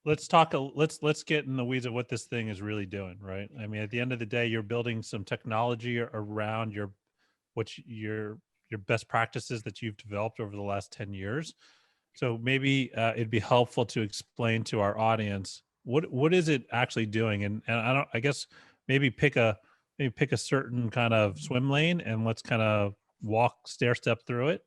let's get in the weeds of what this thing is really doing, right? I mean, at the end of the day, you're building some technology around your best practices that you've developed over the last 10 years. So maybe it'd be helpful to explain to our audience what is it actually doing, and I guess maybe pick a certain kind of swim lane, and let's kind of stair step through it.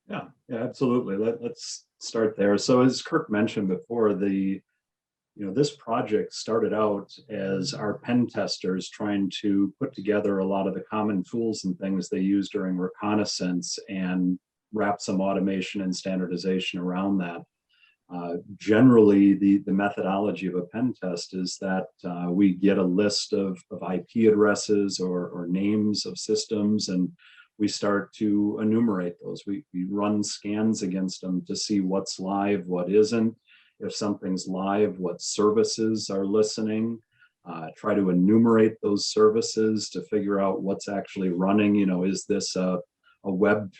Yeah, absolutely. Let's start there. So as Kirk mentioned before, this project started out as our pen testers trying to put together a lot of the common tools and things they use during reconnaissance and wrap some automation and standardization around that. Generally, the methodology of a pen test is that we get a list of IP addresses or names of systems, and we start to enumerate those. We run scans against them to see what's live, what isn't. If something's live, what services are listening. Try to enumerate those services to figure out what's actually running. Is this a web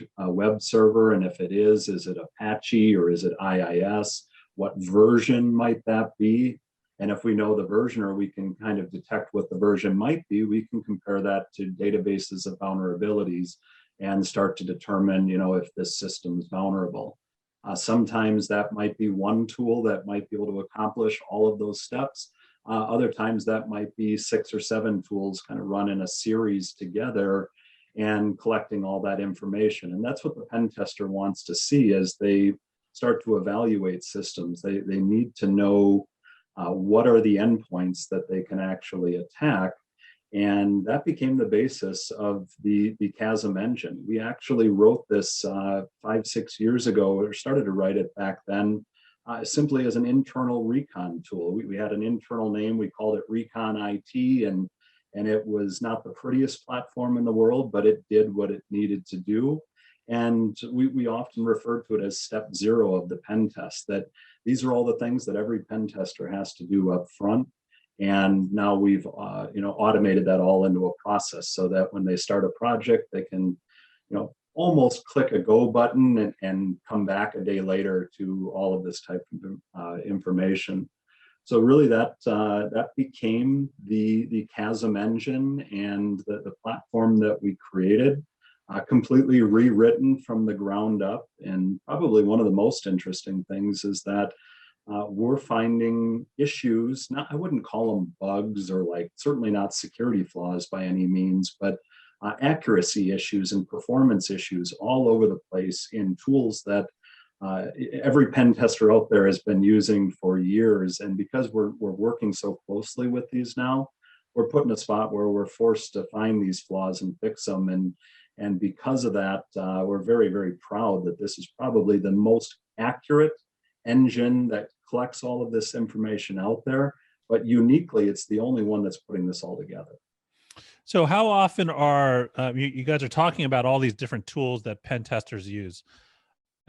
server? And if it is it Apache or is it IIS? What version might that be? And if we know the version, or we can kind of detect what the version might be, we can compare that to databases of vulnerabilities and start to determine, if this system is vulnerable. Sometimes that might be one tool that might be able to accomplish all of those steps. Other times that might be 6 or 7 tools kind of run in a series together and collecting all that information. And that's what the pen tester wants to see as they start to evaluate systems. They need to know what are the endpoints that they can actually attack. And that became the basis of the CASM engine. We actually wrote this 5-6 years ago, or started to write it back then, simply as an internal recon tool. We had an internal name, we called it Recon IT, and it was not the prettiest platform in the world, but it did what it needed to do. And we often refer to it as step 0 of the pen test, that these are all the things that every pen tester has to do up front. And now we've automated that all into a process so that when they start a project, they can almost click a go button and come back a day later to all of this type of information. So really that became the CASM engine and the platform that we created, completely rewritten from the ground up. And probably one of the most interesting things is that we're finding issues, I wouldn't call them bugs, or certainly not security flaws by any means, but accuracy issues and performance issues all over the place in tools that every pen tester out there has been using for years. And because we're working so closely with these now, we're put in a spot where we're forced to find these flaws and fix them. And because of that, we're very, very proud that this is probably the most accurate engine that collects all of this information out there, but uniquely, it's the only one that's putting this all together. So how often are you guys are talking about all these different tools that pen testers use?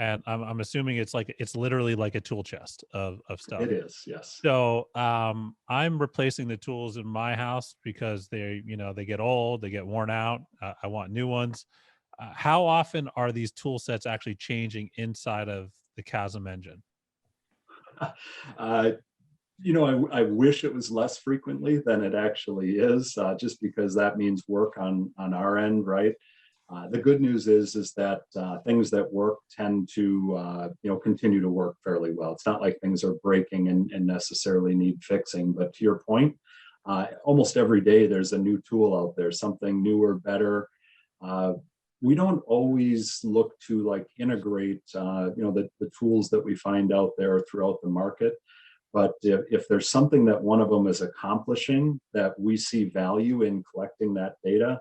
And I'm assuming it's literally like a tool chest of stuff. It is, yes. So I'm replacing the tools in my house because they get old, they get worn out. I want new ones. How often are these tool sets actually changing inside of the CASM engine? I wish it was less frequently than it actually is, just because that means work on our end, right? The good news is that things that work tend to continue to work fairly well. It's not like things are breaking and necessarily need fixing. But to your point, almost every day there's a new tool out there, something newer, better. We don't always look to integrate the tools that we find out there throughout the market. But if there's something that one of them is accomplishing that we see value in collecting that data,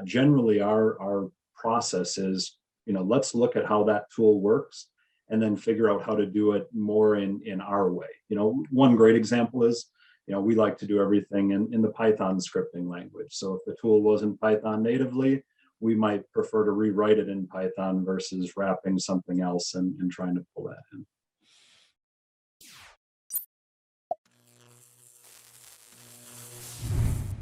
generally our process is, let's look at how that tool works and then figure out how to do it more in our way. One great example is, we like to do everything in the Python scripting language. So if the tool wasn't Python natively, we might prefer to rewrite it in Python versus wrapping something else and trying to pull that in.